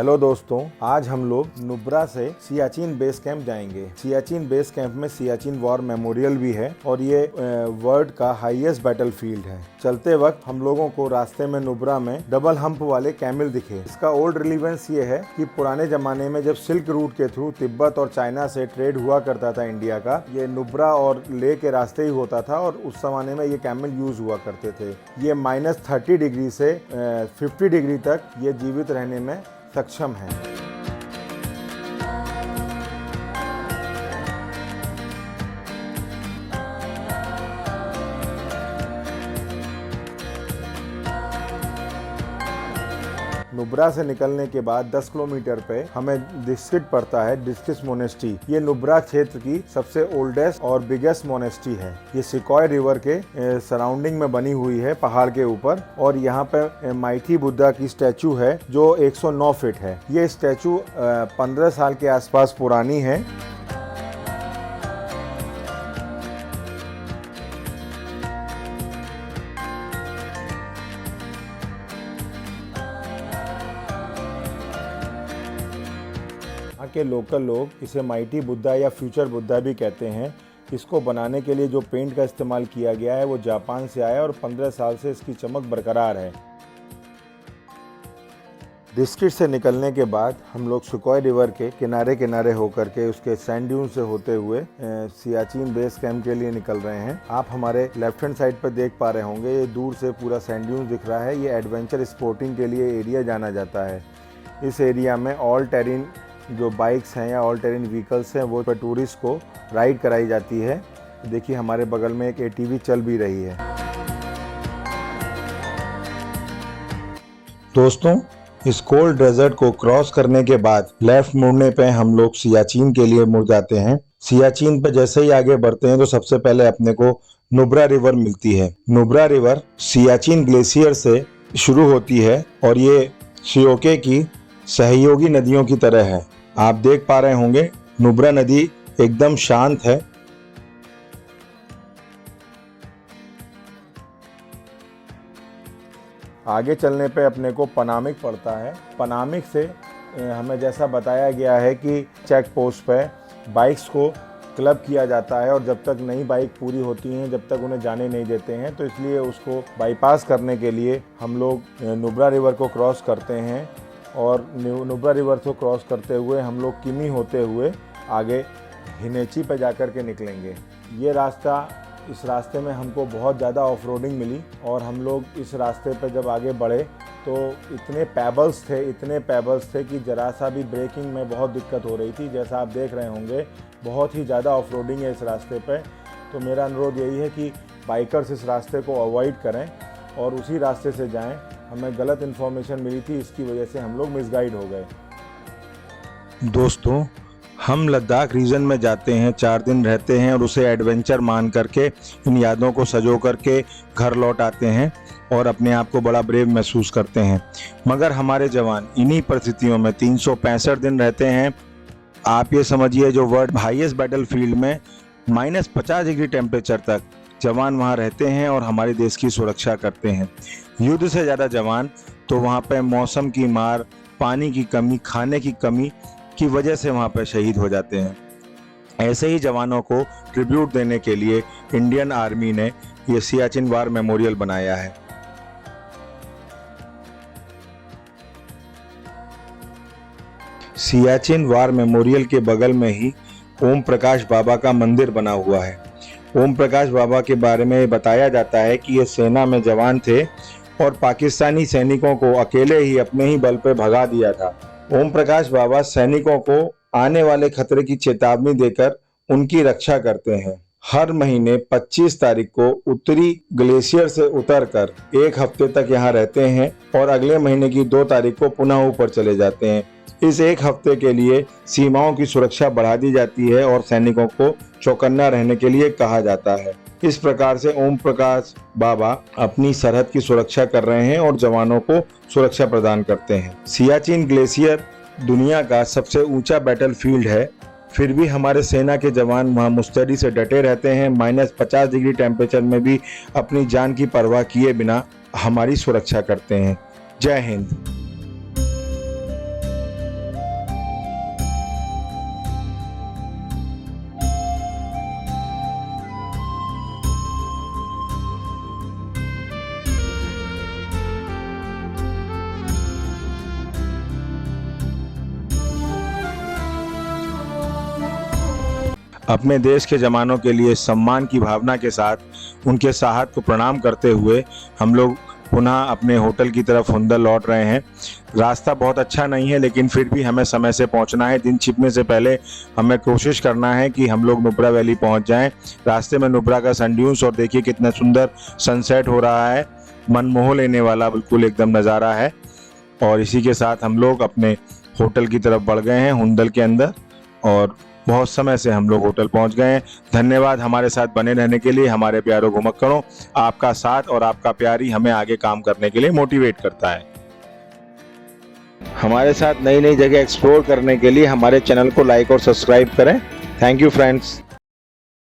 Hello दोस्तों, आज हम लोग नुब्रा से सियाचिन बेस कैंप जाएंगे। सियाचिन बेस कैंप में सियाचिन वॉर मेमोरियल भी है और ये वर्ल्ड का हाईएस्ट बैटल फील्ड है। चलते वक्त हम लोगों को रास्ते में नुब्रा में डबल हम्प वाले कैमल दिखे। इसका ओल्ड रिलीवेंस ये है कि पुराने जमाने में जब सिल्क रूट के थ्रू तिब्बत और चाइना से ट्रेड हुआ करता था इंडिया का, ये नुब्रा और ले के रास्ते ही होता था और उस जमाने में ये कैमल यूज हुआ करते थे। ये -30 डिग्री से 50 डिग्री तक ये जीवित रहने में सक्षम है। नुब्रा से निकलने के बाद 10 किलोमीटर पे हमें डिस्ट्रिक्ट पड़ता है, डिस्ट्रिक्ट मोनेस्ट्री। ये नुब्रा क्षेत्र की सबसे ओल्डेस्ट और बिगेस्ट मोनेस्ट्री है। ये सिकॉय रिवर के सराउंडिंग में बनी हुई है पहाड़ के ऊपर, और यहाँ पे माइटी बुद्धा की स्टैचू है जो 109 फीट है। ये स्टैचू 15 साल के आसपास पुरानी है। के लोकल लोग इसे माइटी बुद्धा या फ्यूचर बुद्धा भी कहते हैं। इसको बनाने के लिए जो पेंट का इस्तेमाल किया गया है वो जापान से आया और 15 साल से इसकी चमक बरकरार है। डिस्ट्रिक्ट से निकलने के बाद हम लोग सुकोय रिवर के किनारे किनारे होकर के उसके सैंड ड्यून से होते हुए सियाचिन बेस कैंप के लिए निकल रहे हैं। आप हमारे लेफ्ट हैंड साइड पर देख पा रहे होंगे, ये दूर से पूरा सैंड ड्यून दिख रहा है। ये एडवेंचर स्पोर्टिंग के लिए एरिया जाना जाता है। इस एरिया में ऑल टेरिन जो बाइक्स हैं या ऑल टेरिन व्हीकल्स हैं वो पर टूरिस्ट को राइड कराई जाती है। देखिए हमारे बगल में एक एटीवी चल भी रही है। दोस्तों, इस कोल्ड डेजर्ट को क्रॉस करने के बाद लेफ्ट मुड़ने पे हम लोग सियाचिन के लिए मुड़ जाते हैं। सियाचिन पे जैसे ही आगे बढ़ते हैं तो सबसे पहले अपने को नुब्रा रिवर मिलती है। नुब्रा रिवर सियाचिन ग्लेशियर से शुरू होती है और ये शियोके की सहयोगी नदियों की तरह है। आप देख पा रहे होंगे नुब्रा नदी एकदम शांत है। आगे चलने पे अपने को पनामिक पड़ता है। पनामिक से हमें जैसा बताया गया है कि चेक पोस्ट पे बाइक्स को क्लब किया जाता है और जब तक नई बाइक पूरी होती हैं जब तक उन्हें जाने नहीं देते हैं, तो इसलिए उसको बाईपास करने के लिए हम लोग नुब्रा रिवर को क्रॉस करते हैं और नुब्रा रिवर को क्रॉस करते हुए हम लोग किमी होते हुए आगे हिनेची पे जाकर के निकलेंगे। ये रास्ता, इस रास्ते में हमको बहुत ज़्यादा ऑफ रोडिंग मिली और हम लोग इस रास्ते पे जब आगे बढ़े तो इतने पैबल्स थे कि ज़रा सा भी ब्रेकिंग में बहुत दिक्कत हो रही थी। जैसा आप देख रहे होंगे बहुत ही ज़्यादा ऑफ रोडिंग है इस रास्ते पे। तो मेरा अनुरोध यही है कि बाइकर्स इस रास्ते को अवॉइड करें और उसी रास्ते से जाएं। हमें गलत इन्फॉर्मेशन मिली थी, इसकी वजह से हम लोग मिसगाइड हो गए। दोस्तों, हम लद्दाख रीजन में जाते हैं, 4 दिन रहते हैं और उसे एडवेंचर मान करके इन यादों को सजो करके घर लौट आते हैं और अपने आप को बड़ा ब्रेव महसूस करते हैं। मगर हमारे जवान इन्हीं परिस्थितियों में 365 दिन रहते हैं। आप ये समझिए जो वर्ल्ड हाईएस्ट बैटल फील्ड में -50 डिग्री टेम्परेचर तक जवान वहाँ रहते हैं और हमारे देश की सुरक्षा करते हैं। युद्ध से ज़्यादा जवान तो वहाँ पे मौसम की मार, पानी की कमी, खाने की कमी की वजह से वहाँ पे शहीद हो जाते हैं। ऐसे ही जवानों को ट्रिब्यूट देने के लिए इंडियन आर्मी ने ये सियाचिन वार मेमोरियल बनाया है। सियाचिन वार मेमोरियल के बगल में ही ओम प्रकाश बाबा का मंदिर बना हुआ है। ओम प्रकाश बाबा के बारे में बताया जाता है कि ये सेना में जवान थे और पाकिस्तानी सैनिकों को अकेले ही अपने ही बल पे भगा दिया था। ओम प्रकाश बाबा सैनिकों को आने वाले खतरे की चेतावनी देकर उनकी रक्षा करते हैं। हर महीने 25 तारीख को उत्तरी ग्लेशियर से उतरकर 1 हफ्ते तक यहाँ रहते हैं और अगले महीने की 2 तारीख को पुनः ऊपर चले जाते हैं। इस 1 हफ्ते के लिए सीमाओं की सुरक्षा बढ़ा दी जाती है और सैनिकों को चौकन्ना रहने के लिए कहा जाता है। इस प्रकार से ओम प्रकाश बाबा अपनी सरहद की सुरक्षा कर रहे हैं और जवानों को सुरक्षा प्रदान करते हैं। सियाचिन ग्लेशियर दुनिया का सबसे ऊंचा बैटल फील्ड है, फिर भी हमारे सेना के जवान वहाँ मुस्तैदी से डटे रहते हैं। -50 डिग्री टेम्परेचर में भी अपनी जान की परवाह किए बिना हमारी सुरक्षा करते हैं। जय हिंद। अपने देश के जवानों के लिए सम्मान की भावना के साथ उनके साहस को प्रणाम करते हुए हम लोग पुनः अपने होटल की तरफ हुंदल लौट रहे हैं। रास्ता बहुत अच्छा नहीं है, लेकिन फिर भी हमें समय से पहुंचना है। दिन छिपने से पहले हमें कोशिश करना है कि हम लोग नुब्रा वैली पहुंच जाएं। रास्ते में नुब्रा का सन ड्यून्स और देखिए कितना सुंदर सनसेट हो रहा है, मन मोह लेने वाला बिल्कुल एकदम नज़ारा है। और इसी के साथ हम लोग अपने होटल की तरफ बढ़ गए हैं हुंदल के अंदर, और बहुत समय से हम लोग होटल पहुंच गए हैं। धन्यवाद हमारे साथ बने रहने के लिए हमारे प्यारों घुमक्कड़ों। आपका साथ और आपका प्यार ही हमें आगे काम करने के लिए मोटिवेट करता है। हमारे साथ नई नई जगह एक्सप्लोर करने के लिए हमारे चैनल को लाइक और सब्सक्राइब करें। Thank you friends.